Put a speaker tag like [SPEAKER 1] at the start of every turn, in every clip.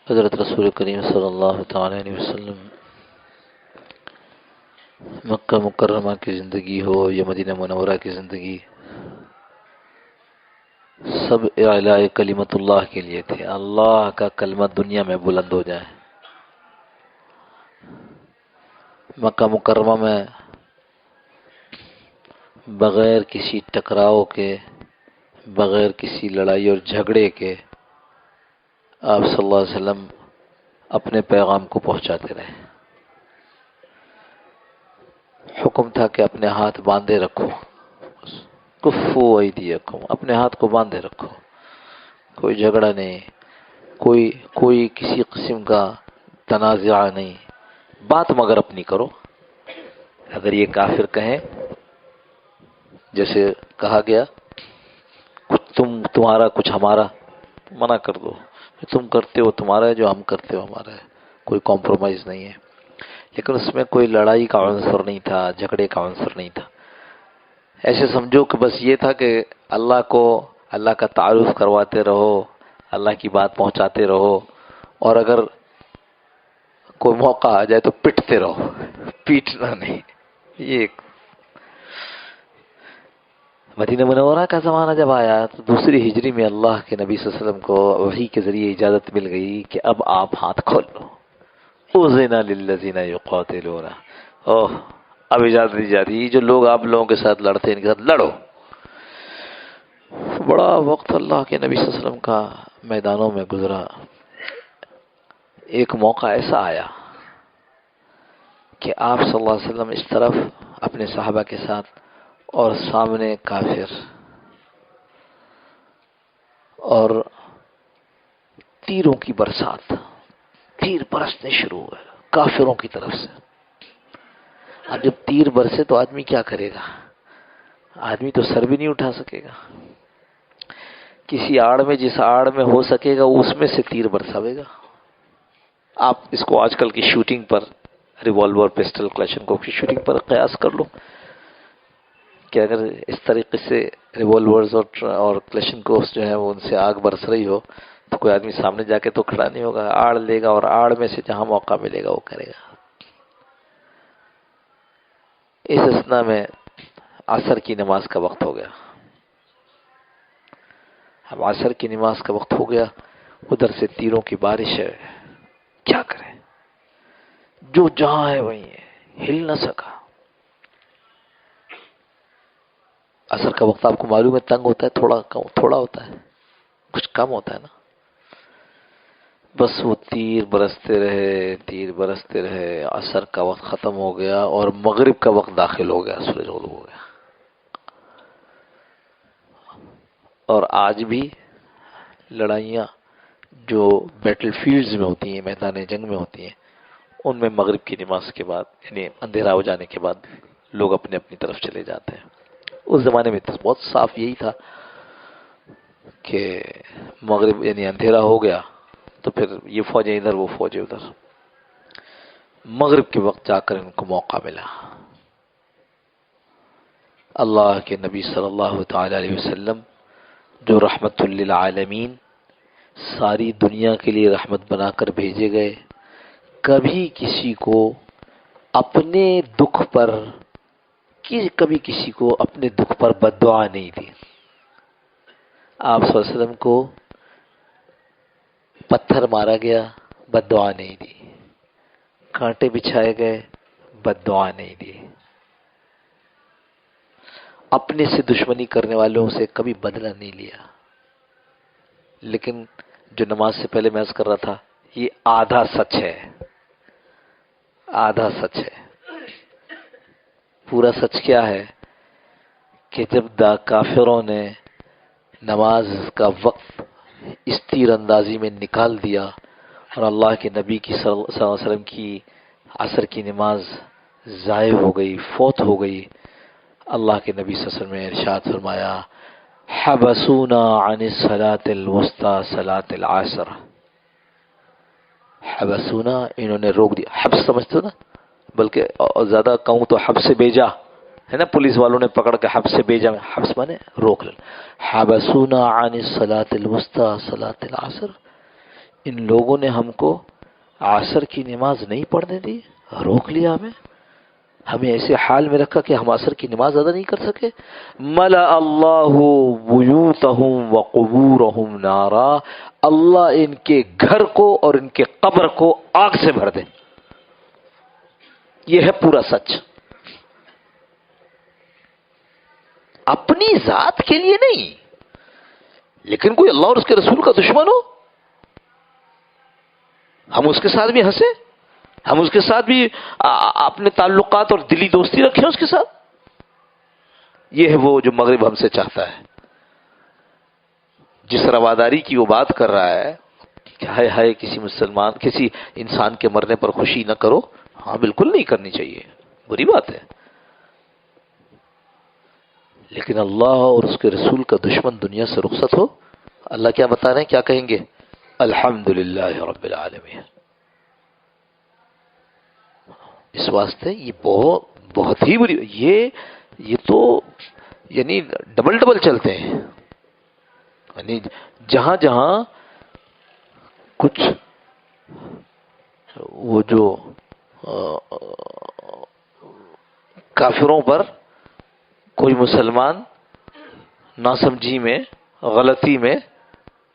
[SPEAKER 1] حضرت رسول کریم صلی اللہ تعالی علیہ وسلم مکہ مکرمہ کی زندگی ہو یا مدینہ منورہ کی زندگی، سب اعلاء کلمت اللہ کے لیے تھے، اللہ کا کلمہ دنیا میں بلند ہو جائے۔ مکہ مکرمہ میں بغیر کسی ٹکراؤ کے، بغیر کسی لڑائی اور جھگڑے کے آپ صلی اللہ علیہ وسلم اپنے پیغام کو پہنچاتے رہے۔ حکم تھا کہ اپنے ہاتھ باندھے رکھو، کفو ایدیکم، اپنے ہاتھ کو باندھے رکھو، کوئی جھگڑا نہیں، کوئی کسی قسم کا تنازع نہیں، بات مگر اپنی کرو۔ اگر یہ کافر کہیں، جیسے کہا گیا کچھ تمہارا کچھ ہمارا، منع کر دو، تم کرتے ہو تمہارا ہے، جو ہم کرتے ہو ہمارا ہے، کوئی کمپرومائز نہیں ہے۔ لیکن اس میں کوئی لڑائی کا عنصر نہیں تھا، جھگڑے کا عنصر نہیں تھا۔ ایسے سمجھو کہ بس یہ تھا کہ اللہ کا تعارف کرواتے رہو، اللہ کی بات پہنچاتے رہو، اور اگر کوئی موقع آ جائے تو پٹتے رہو، پیٹنا نہیں۔ یہ مدینہ منورہ کا زمانہ جب آیا تو دوسری ہجری میں اللہ کے نبی صلی اللہ علیہ وسلم کو وحی کے ذریعے اجازت مل گئی کہ اب آپ ہاتھ کھول لو۔ اذن للذین یقاتلون، اب اجازت دی جاتی ہے جو لوگ آپ لوگوں کے ساتھ لڑتے ہیں ان کے ساتھ لڑو۔ بڑا وقت اللہ کے نبی صلی اللہ علیہ وسلم کا میدانوں میں گزرا۔ ایک موقع ایسا آیا کہ آپ صلی اللہ علیہ وسلم اس طرف اپنے صحابہ کے ساتھ اور سامنے کافر، اور تیروں کی برسات، تیر برسنے شروع ہوئے کافروں کی طرف سے۔ اب جب تیر برسے تو آدمی کیا کرے گا؟ آدمی تو سر بھی نہیں اٹھا سکے گا، کسی آڑ میں، جس آڑ میں ہو سکے گا اس میں سے تیر برساوے گا۔ آپ اس کو آج کل کی شوٹنگ پر، ریوالور پسٹل کلیشن کو کی شوٹنگ پر قیاس کر لو کہ اگر اس طریقے سے ریوالورز اور کلیشن کوس جو ہے وہ ان سے آگ برس رہی ہو تو کوئی آدمی سامنے جا کے تو کھڑا نہیں ہوگا، آڑ لے گا اور آڑ میں سے جہاں موقع ملے گا وہ کرے گا۔ اس اثنا میں عصر کی نماز کا وقت ہو گیا۔ اب عصر کی نماز کا وقت ہو گیا، ادھر سے تیروں کی بارش ہے، کیا کریں؟ جو جہاں ہے وہیں ہے، ہل نہ سکا۔ عصر کا وقت آپ کو معلوم ہے تنگ ہوتا ہے، تھوڑا ہوتا ہے، کچھ کم ہوتا ہے نا۔ بس وہ تیر برستے رہے، عصر کا وقت ختم ہو گیا اور مغرب کا وقت داخل ہو گیا، سورج غروب ہو گیا۔ اور آج بھی لڑائیاں جو بیٹل فیلڈز میں ہوتی ہیں، میدان جنگ میں ہوتی ہیں، ان میں مغرب کی نماز کے بعد، یعنی اندھیرا ہو جانے کے بعد لوگ اپنے اپنی طرف چلے جاتے ہیں۔ اس زمانے میں تو بہت صاف یہی تھا کہ مغرب یعنی اندھیرا ہو گیا تو پھر یہ فوجیں ادھر، وہ فوجیں ادھر۔ مغرب کے وقت جا کر ان کو موقع ملا۔ اللہ کے نبی صلی اللہ تعالی علیہ وسلم جو رحمت للعالمین، ساری دنیا کے لیے رحمت بنا کر بھیجے گئے، کبھی کسی کو اپنے دکھ پر، کبھی کسی کو اپنے دکھ پر بد دعا نہیں دی۔ آپ صلی اللہ علیہ وسلم کو پتھر مارا گیا، بد دعا نہیں دی، کانٹے بچھائے گئے، بد دعا نہیں دی، اپنے سے دشمنی کرنے والوں سے کبھی بدلہ نہیں لیا۔ لیکن جو نماز سے پہلے میں عرض کر رہا تھا، یہ آدھا سچ ہے، آدھا سچ ہے۔ پورا سچ کیا ہے کہ جب کافروں نے نماز کا وقت اس تیر اندازی میں نکال دیا اور اللہ کے نبی کی صلی اللہ علیہ وسلم کی عصر کی نماز ضائع ہو گئی، فوت ہو گئی، اللہ کے نبی صلی اللہ علیہ وسلم نے ارشاد فرمایا، حبسونا عن الصلاة الوسطى صلاة العصر، حبسونا، انہوں نے روک دیا۔ حبس سمجھتے ہو نا، بلکہ زیادہ کہوں تو حبس سے بھیجا ہے نا، پولیس والوں نے پکڑ کے حبس سے بھیجا، حبس مانے روک لیں۔ حبسونا عن الصلاة الوسطى صلاة العصر، ان لوگوں نے ہم کو عصر کی نماز نہیں پڑھنے دی، روک لیا ہمیں ایسے حال میں رکھا کہ ہم عصر کی نماز ادا نہیں کر سکے. ملا اللہ بیوتہم وقبورہم نارا، اللہ ان کے گھر کو اور ان کے قبر کو آگ سے بھر دے. یہ ہے پورا سچ. اپنی ذات کے لیے نہیں، لیکن کوئی اللہ اور اس کے رسول کا دشمن ہو، ہم اس کے ساتھ بھی ہنسے، ہم اس کے ساتھ بھی اپنے تعلقات اور دلی دوستی رکھیں اس کے ساتھ. یہ ہے وہ جو مغرب ہم سے چاہتا ہے. جس رواداری کی وہ بات کر رہا ہے کہ ہائے ہائے کسی مسلمان کسی انسان کے مرنے پر خوشی نہ کرو، ہاں بالکل نہیں کرنی چاہیے، بری بات ہے. لیکن اللہ اور اس کے رسول کا دشمن دنیا سے رخصت ہو، اللہ کیا بتا رہے ہیں، کیا کہیں گے؟ الحمدللہ رب العالمین. اس واسطے یہ بہت ہی بری، یہ تو یعنی ڈبل ڈبل چلتے ہیں. یعنی جہاں جہاں کچھ وہ جو کافروں پر کوئی مسلمان ناسمجھی میں، غلطی میں،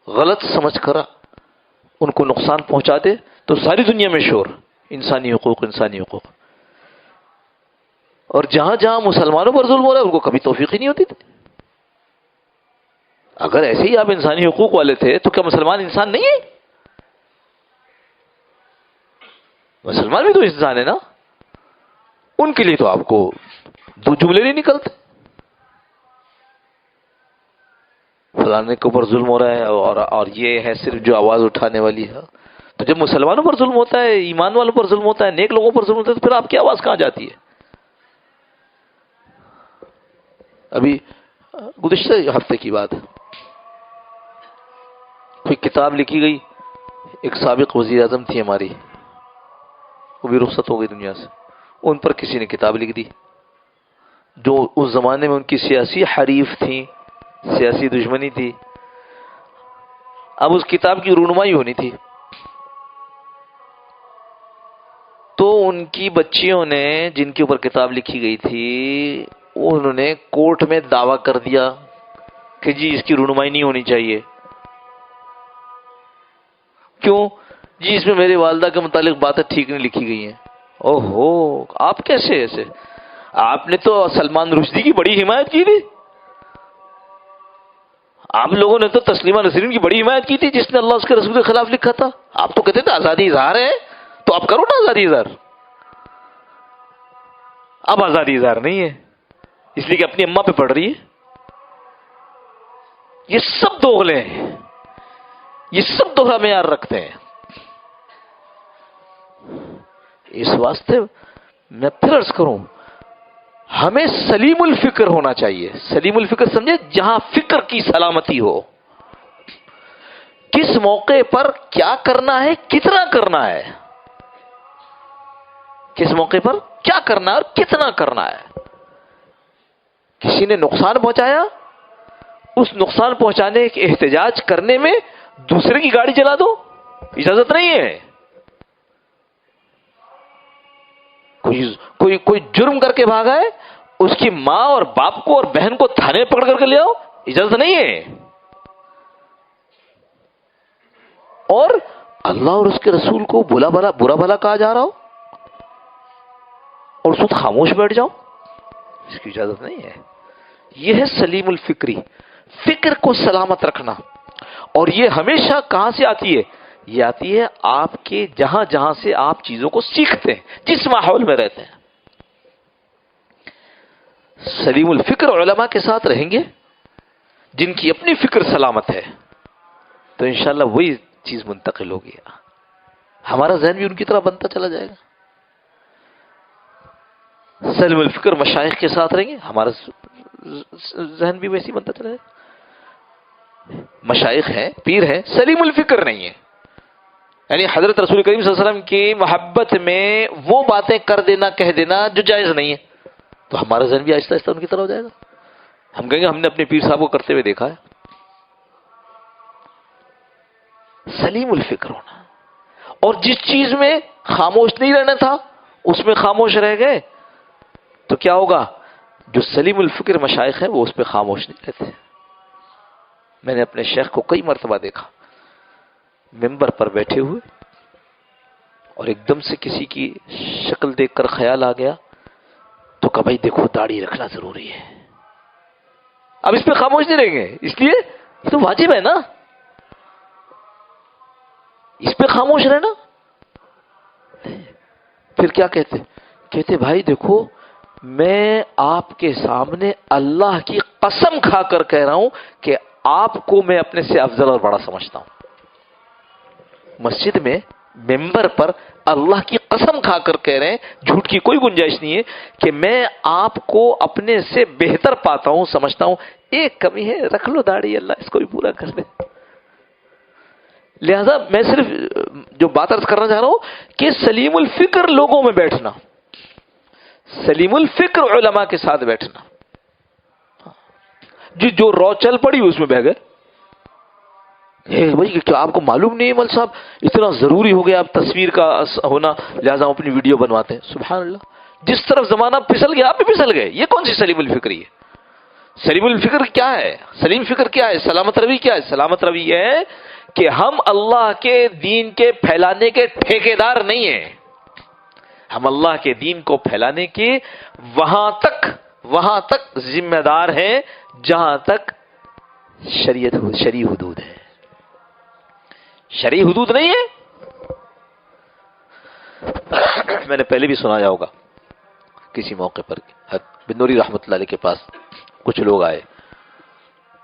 [SPEAKER 1] غلط سمجھ کر ان کو نقصان پہنچا دے تو ساری دنیا میں شور، انسانی حقوق انسانی حقوق. اور جہاں جہاں مسلمانوں پر ظلم ہو رہا ہے ان کو کبھی توفیق ہی نہیں ہوتی تھی. اگر ایسے ہی آپ انسانی حقوق والے تھے تو کیا مسلمان انسان نہیں ہے؟ مسلمان بھی تو انسان ہے نا. ان کے لیے تو آپ کو دو جملے نہیں نکلتے، فلانے کے اوپر ظلم ہو رہا ہے اور یہ ہے صرف جو آواز اٹھانے والی ہے. تو جب مسلمانوں پر ظلم ہوتا ہے، ایمان والوں پر ظلم ہوتا ہے، نیک لوگوں پر ظلم ہوتا ہے، تو پھر آپ کی آواز کہاں جاتی ہے؟ ابھی گزشتہ ہفتے کی بات ہے، کوئی کتاب لکھی گئی، ایک سابق وزیر اعظم تھی ہماری، وہ بھی رخصت ہو گئی دنیا سے. ان پر کسی نے کتاب لکھ دی جو اس زمانے میں ان کی سیاسی حریف تھیں، سیاسی دشمنی تھی. اب اس کتاب کی رونمائی ہونی تھی تو ان کی بچیوں نے جن کے اوپر کتاب لکھی گئی تھی انہوں نے کورٹ میں دعویٰ کر دیا کہ جی اس کی رونمائی نہیں ہونی چاہیے. کیوں؟ جی اس میں میرے والدہ کے متعلق باتیں ٹھیک نہیں لکھی گئی ہیں. اوہو، آپ کیسے ایسے؟ آپ نے تو سلمان رشدی کی بڑی حمایت کی تھی، آپ لوگوں نے تو تسلیمہ نسرین کی بڑی حمایت کی تھی جس نے اللہ اس کے رسول کے خلاف لکھا تھا. آپ تو کہتے تھے آزادی اظہار ہے تو آپ کرو نا آزادی اظہار. اب آزادی اظہار نہیں ہے اس لیے کہ اپنی اماں پہ پڑ رہی ہے. یہ سب دوغلے ہیں، یہ سب دوہرا معیار رکھتے ہیں. اس واسطے میں پھر عرض کروں، ہمیں سلیم الفکر ہونا چاہیے. سلیم الفکر سمجھے؟ جہاں فکر کی سلامتی ہو، کس موقع پر کیا کرنا ہے، کتنا کرنا ہے، کس موقع پر کیا کرنا ہے اور کتنا کرنا ہے. کسی نے نقصان پہنچایا، اس نقصان پہنچانے کے احتجاج کرنے میں دوسرے کی گاڑی چلا دو، اجازت نہیں ہے. کوئی جرم کر کے بھاگا ہے، اس کی ماں اور باپ کو اور بہن کو تھانے پکڑ کر کے لے آؤ، اجازت نہیں ہے. اور اللہ اور اس کے رسول کو برا بھلا کہا جا رہا ہو اور اس وقت خاموش بیٹھ جاؤ، اس کی اجازت نہیں ہے. یہ ہے سلیم الفکری، فکر کو سلامت رکھنا. اور یہ ہمیشہ کہاں سے آتی ہے؟ یہ آتی ہے آپ کے جہاں جہاں سے آپ چیزوں کو سیکھتے ہیں، جس ماحول میں رہتے ہیں. سلیم الفکر علماء کے ساتھ رہیں گے جن کی اپنی فکر سلامت ہے تو انشاءاللہ وہی چیز منتقل ہوگی. ہمارا ذہن بھی ان کی طرح بنتا چلا جائے گا. سلیم الفکر مشائخ کے ساتھ رہیں گے، ہمارا ذہن بھی ویسی بنتا چلا جائے گا. مشائخ ہیں، پیر ہیں، سلیم الفکر نہیں ہے، یعنی حضرت رسول کریم صلی اللہ علیہ وسلم کی محبت میں وہ باتیں کر دینا، کہہ دینا جو جائز نہیں ہے، تو ہمارا ذہن بھی آہستہ آہستہ ان کی طرف ہو جائے گا. ہم کہیں گے ہم نے اپنے پیر صاحب کو کرتے ہوئے دیکھا ہے. سلیم الفکر ہونا. اور جس چیز میں خاموش نہیں رہنا تھا اس میں خاموش رہ گئے تو کیا ہوگا؟ جو سلیم الفکر مشائخ ہیں وہ اس پہ خاموش نہیں رہتے. میں نے اپنے شیخ کو کئی مرتبہ دیکھا ممبر پر بیٹھے ہوئے اور ایک دم سے کسی کی شکل دیکھ کر خیال آ گیا تو کہ بھائی دیکھو داڑھی رکھنا ضروری ہے. اب اس پہ خاموش نہیں رہیں گے، اس لیے یہ تو واجب ہے نا، اس پہ خاموش رہنا. پھر کیا کہتے بھائی دیکھو میں آپ کے سامنے اللہ کی قسم کھا کر کہہ رہا ہوں کہ آپ کو میں اپنے سے افضل اور بڑا سمجھتا ہوں. مسجد میں ممبر پر اللہ کی قسم کھا کر کہہ رہے ہیں، جھوٹ کی کوئی گنجائش نہیں ہے کہ میں آپ کو اپنے سے بہتر پاتا ہوں، سمجھتا ہوں. ایک کمی ہے، رکھ لو داڑھی، اللہ اس کو بھی پورا کر لے. لہذا میں صرف جو بات عرض کرنا چاہ رہا ہوں کہ سلیم الفکر لوگوں میں بیٹھنا، سلیم الفکر علماء کے ساتھ بیٹھنا. جو رو چل پڑی اس میں بہ گئے. بھائی کیا آپ کو معلوم نہیں ہے مل صاحب اتنا ضروری ہو گیا اب تصویر کا ہونا، لہذا ہم اپنی ویڈیو بنواتے ہیں. سبحان اللہ، جس طرف زمانہ پھسل گیا آپ بھی پھسل گئے. یہ کون سی سلیم الفکری ہے؟ سلیم الفکر کیا ہے؟ سلیم فکر کیا ہے؟ سلامت روی کیا ہے؟ سلامت روی یہ ہے کہ ہم اللہ کے دین کے پھیلانے کے ٹھیکیدار نہیں ہیں. ہم اللہ کے دین کو پھیلانے کے وہاں تک ذمہ دار ہیں جہاں تک شرعی حدود ہے. شرعی حدود نہیں ہے. میں نے پہلے بھی سنایا ہوگا کسی موقع پر بن نوری رحمۃ اللہ علیہ کے پاس کچھ لوگ آئے،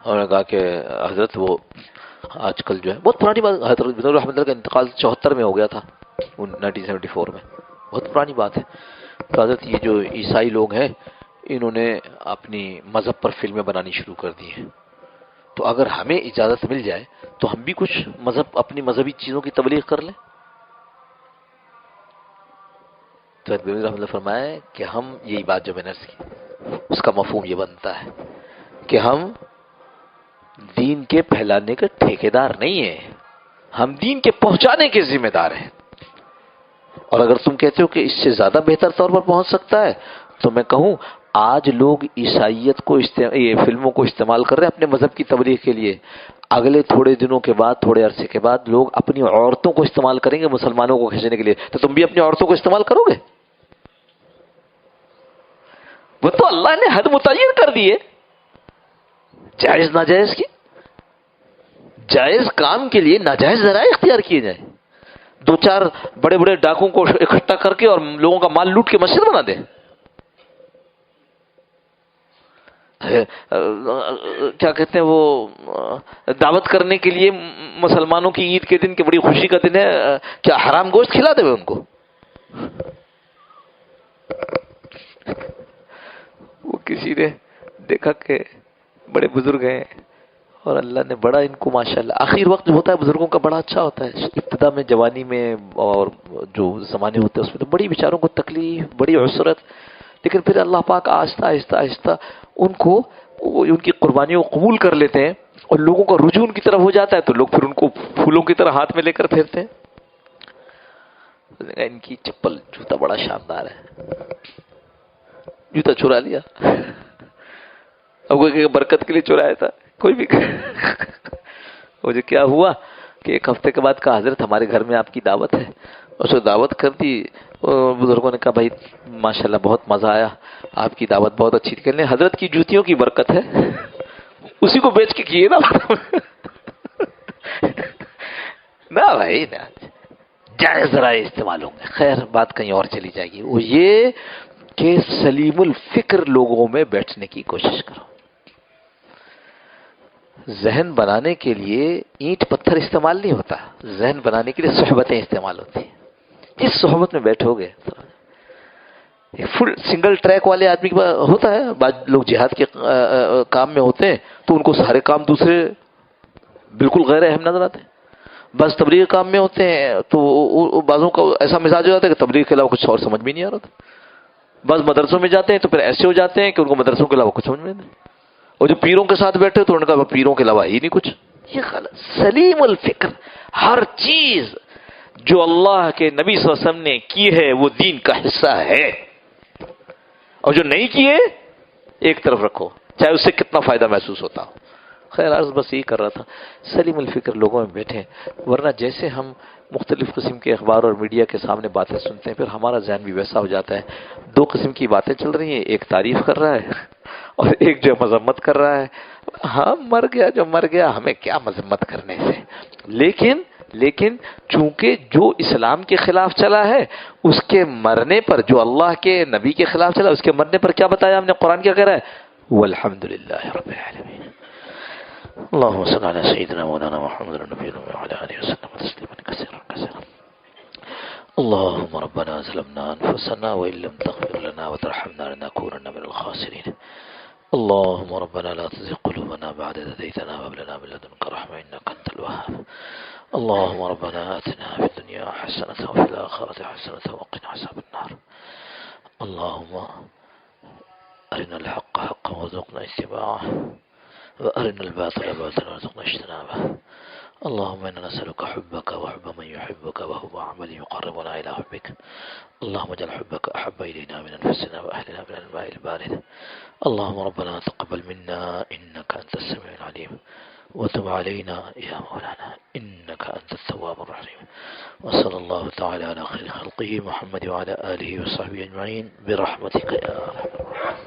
[SPEAKER 1] انہوں نے کہا کہ حضرت وہ آج کل جو ہے بہت پرانی بات، حضرت بن نوری رحمۃ اللہ کا انتقال 74 میں ہو گیا تھا، 1974 میں، بہت پرانی بات ہے. تو حضرت یہ جو عیسائی لوگ ہیں انہوں نے اپنی مذہب پر فلمیں بنانی شروع کر دی ہیں، تو اگر ہمیں اجازت مل جائے تو ہم بھی کچھ اپنی مذہبی چیزوں کی تبلیغ کر لیں. تو حضرت رحمۃ اللہ فرمایا کہ ہم یہی بات جو میں نے عرض کی اس کا مفہوم یہ بنتا ہے کہ ہم دین کے پھیلانے کے ٹھیکیدار نہیں ہیں، ہم دین کے پہنچانے کے ذمہ دار ہیں. اور اگر تم کہتے ہو کہ اس سے زیادہ بہتر طور پر پہنچ سکتا ہے تو میں کہوں آج لوگ عیسائیت کو یہ فلموں کو استعمال کر رہے ہیں اپنے مذہب کی تبلیغ کے لیے. اگلے تھوڑے دنوں کے بعد، تھوڑے عرصے کے بعد لوگ اپنی عورتوں کو استعمال کریں گے مسلمانوں کو کھینچنے کے لیے. تو تم بھی اپنی عورتوں کو استعمال کرو گے؟ وہ تو اللہ نے حد متعین کر دی ہے. جائز ناجائز کی، جائز کام کے لیے ناجائز ذرائع اختیار کیے جائیں. 2-4 بڑے بڑے ڈاکوں کو اکٹھا کر کے اور لوگوں کا مال لوٹ کے مسجد بنا دیں. کیا کہتے ہیں وہ دعوت کرنے کے لیے مسلمانوں کی عید کے دن کہ بڑی خوشی کا دن ہے، کیا حرام گوشت کھلا دے ان کو؟ وہ کسی نے دیکھا کہ بڑے بزرگ ہیں اور اللہ نے بڑا ان کو ماشاءاللہ، آخر وقت جو ہوتا ہے بزرگوں کا بڑا اچھا ہوتا ہے. ابتدا میں جوانی میں اور جو زمانے ہوتے ہیں اس میں تو بڑی بیچاروں کو تکلیف، بڑی عسرت، لیکن پھر اللہ پاک آہستہ آہستہ آہستہ ان کو ان کی قربانیوں کو قبول کر لیتے ہیں اور لوگوں کا رجوع ان کی طرف ہو جاتا ہے تو لوگ پھر ان کو پھولوں کی طرح ہاتھ میں لے کر پھرتے ہیں. ان کی چپل جوتا بڑا شاندار ہے، جوتا چرا لیا. اب کوئی برکت کے لیے چرایا تھا کوئی بھی. وہ جو کیا ہوا کہ ایک ہفتے کے بعد کہا حضرت ہمارے گھر میں آپ کی دعوت ہے. اس کو دعوت کر دی. بزرگوں نے کہا بھائی ماشاءاللہ بہت مزہ آیا، آپ کی دعوت بہت اچھی تھی. کہنے حضرت کی جوتیوں کی برکت ہے، اسی کو بیچ کے کیے نا. نہ بھائی نہ، جائز ذرائع استعمال ہوں گے. خیر بات کہیں اور چلی جائے گی. وہ یہ کہ سلیم الفکر لوگوں میں بیٹھنے کی کوشش کرو. ذہن بنانے کے لیے اینٹ پتھر استعمال نہیں ہوتا، ذہن بنانے کے لیے صحبتیں استعمال ہوتی ہیں. جس صحبت میں بیٹھو گے، فل سنگل ٹریک والے آدمی کے پاس ہوتا ہے، بعض لوگ جہاد کے کام میں ہوتے ہیں تو ان کو سارے کام دوسرے بالکل غیر اہم نظر آتے ہیں. بس تبلیغ کام میں ہوتے ہیں تو بعضوں کا ایسا مزاج ہو جاتا ہے کہ تبلیغ کے علاوہ کچھ اور سمجھ بھی نہیں آ رہا تھا. بس مدرسوں میں جاتے ہیں تو پھر ایسے ہو جاتے ہیں کہ ان کو مدرسوں کے علاوہ کچھ سمجھ میں نہیں. اور جو پیروں کے ساتھ بیٹھے تو ان کا پیروں کے علاوہ ہی نہیں کچھ. یہ غلط. سلیم الفکر، ہر چیز جو اللہ کے نبی صلی اللہ علیہ وسلم نے کی ہے وہ دین کا حصہ ہے، اور جو نہیں کیے ایک طرف رکھو، چاہے اس سے کتنا فائدہ محسوس ہوتا ہو. خیر عرض بس یہی کر رہا تھا، سلیم الفکر لوگوں میں بیٹھے، ورنہ جیسے ہم مختلف قسم کے اخبار اور میڈیا کے سامنے باتیں سنتے ہیں، پھر ہمارا ذہن بھی ویسا ہو جاتا ہے. دو قسم کی باتیں چل رہی ہیں، ایک تعریف کر رہا ہے اور ایک جو مذمت کر رہا ہے. ہاں مر گیا جو مر گیا، ہمیں کیا مذمت کرنے سے. لیکن چونکہ جو اسلام کے خلاف چلا ہے اس کے مرنے پر، جو اللہ کے نبی کے خلاف چلا اس کے مرنے پر کیا بتایا ہم نے؟ قرآن کیا کہہ رہا ہے؟ والحمدللہ رب العالمین. اللهم صل على سيدنا مولانا محمد النبي وعلى اله وسلم تسليما كثيرا كثيرا. اللهم ربنا ظلمنا انفسنا وان لم تغفر لنا وترحمنا لنكونن من الخاسرين. اللهم ربنا لا تزغ قلوبنا بعد إذ هديتنا وهب لنا من لدنك رحمة إنك أنت الوهاب. اللهم ربنا آتنا في الدنيا حسنة وفي الآخرة حسنة وقنا عذاب النار. اللهم أرنا الحق حقا وارزقنا اتباعه وأرنا الباطل باطلا وارزقنا اجتنابه. اللهم إنا نسألك حبك وحب من يحبك وهو عمل يقربنا إلى حبك. اللهم اجعل حبك أحب إلينا من أنفسنا وأهلنا من الماء البارد. اللهم ربنا تقبل منا إنك أنت السميع العليم وتب علينا يا مولانا إنك أنت التواب الرحيم. وصلى الله تعالى على خير خلقه محمد وعلى آله وصحبه أجمعين برحمتك يا أرحم الراحمين.